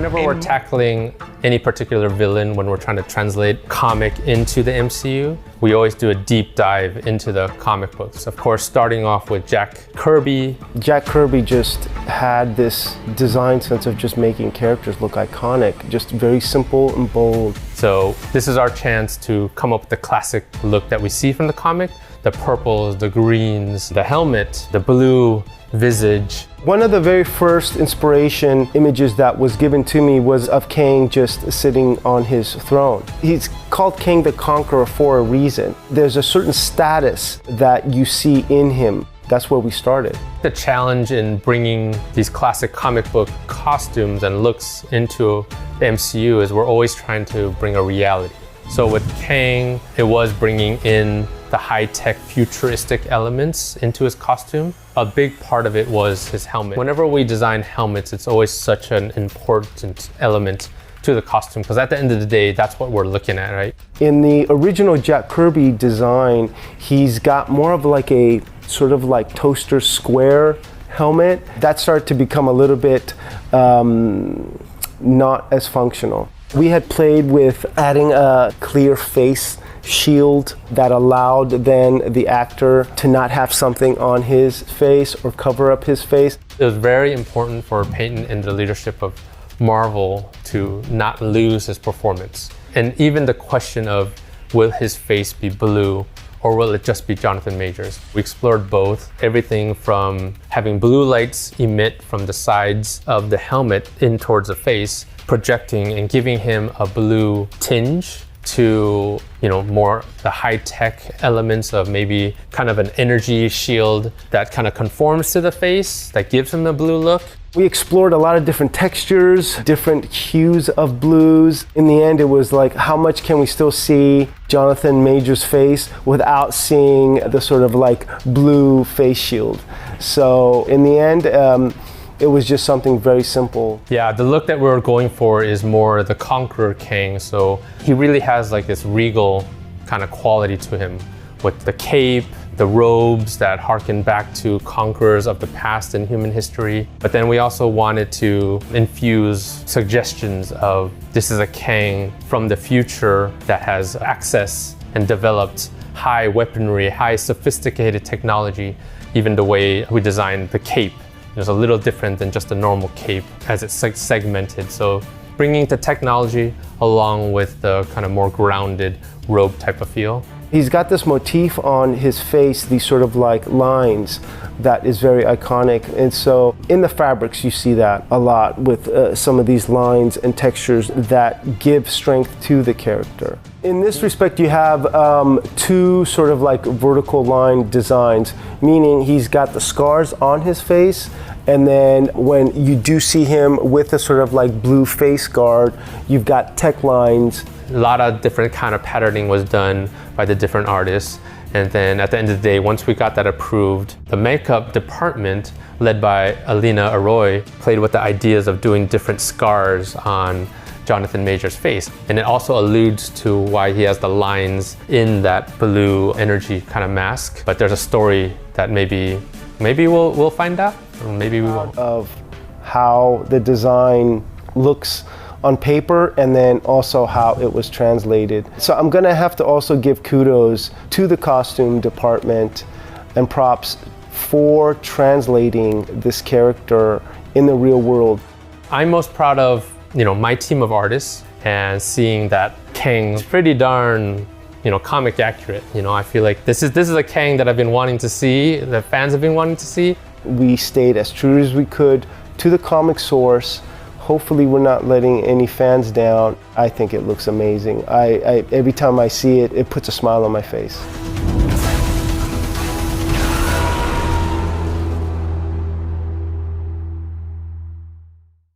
Whenever we're tackling any particular villain, when we're trying to translate comic into the MCU, we always do a deep dive into the comic books. Of course, starting off with Jack Kirby. Jack Kirby just had this design sense of just making characters look iconic, just very simple and bold. So this is our chance to come up with the classic look that we see from the comic. The purples, the greens, the helmet, the blue visage. One of the very first inspiration images that was given to me was of Kang just sitting on his throne. He's called Kang the Conqueror for a reason. There's a certain status that you see in him. That's where we started. The challenge in bringing these classic comic book costumes and looks into the MCU is we're always trying to bring a reality. So with Kang, it was bringing in the high-tech futuristic elements into his costume. A big part of it was his helmet. Whenever we design helmets, it's always such an important element to the costume, because at the end of the day, that's what we're looking at, right? In the original Jack Kirby design, he's got more of like a sort of like toaster square helmet. That started to become a little bit not as functional. We had played with adding a clear face shield that allowed then the actor to not have something on his face or cover up his face. It was very important for Peyton and the leadership of Marvel to not lose his performance. And even the question of, will his face be blue or will it just be Jonathan Majors? We explored both, everything from having blue lights emit from the sides of the helmet in towards the face, projecting and giving him a blue tinge, to, you know, more the high-tech elements of maybe kind of an energy shield that kind of conforms to the face, that gives him a blue look. We explored a lot of different textures, different hues of blues. In the end, it was like, how much can we still see Jonathan Majors' face without seeing the sort of like blue face shield? So in the end, it was just something very simple. Yeah, the look that we're going for is more the Conqueror Kang. So he really has like this regal kind of quality to him with the cape, the robes that harken back to conquerors of the past in human history. But then we also wanted to infuse suggestions of this is a Kang from the future that has access and developed high weaponry, high sophisticated technology, even the way we designed the cape. It's a little different than just a normal cape as it's segmented. So bringing the technology along with the kind of more grounded robe type of feel. He's got this motif on his face, these sort of like lines that is very iconic. And so in the fabrics, you see that a lot with some of these lines and textures that give strength to the character. In this respect, you have two sort of like vertical line designs, meaning he's got the scars on his face, and then when you do see him with a sort of like blue face guard, you've got tech lines. A lot of different kind of patterning was done by the different artists. And then at the end of the day, once we got that approved, the makeup department, led by Alina Arroy, played with the ideas of doing different scars on Jonathan Majors' face. And it also alludes to why he has the lines in that blue energy kind of mask. But there's a story that maybe we'll find out, or maybe we won't. Of how the design looks on paper and then also how it was translated. So I'm gonna have to also give kudos to the costume department and props for translating this character in the real world. I'm most proud of, you know, my team of artists and seeing that Kang's pretty darn, you know, comic accurate. You know, I feel like this is a Kang that I've been wanting to see, that fans have been wanting to see. We stayed as true as we could to the comic source. Hopefully we're not letting any fans down. I think it looks amazing. Every time I see it, it puts a smile on my face.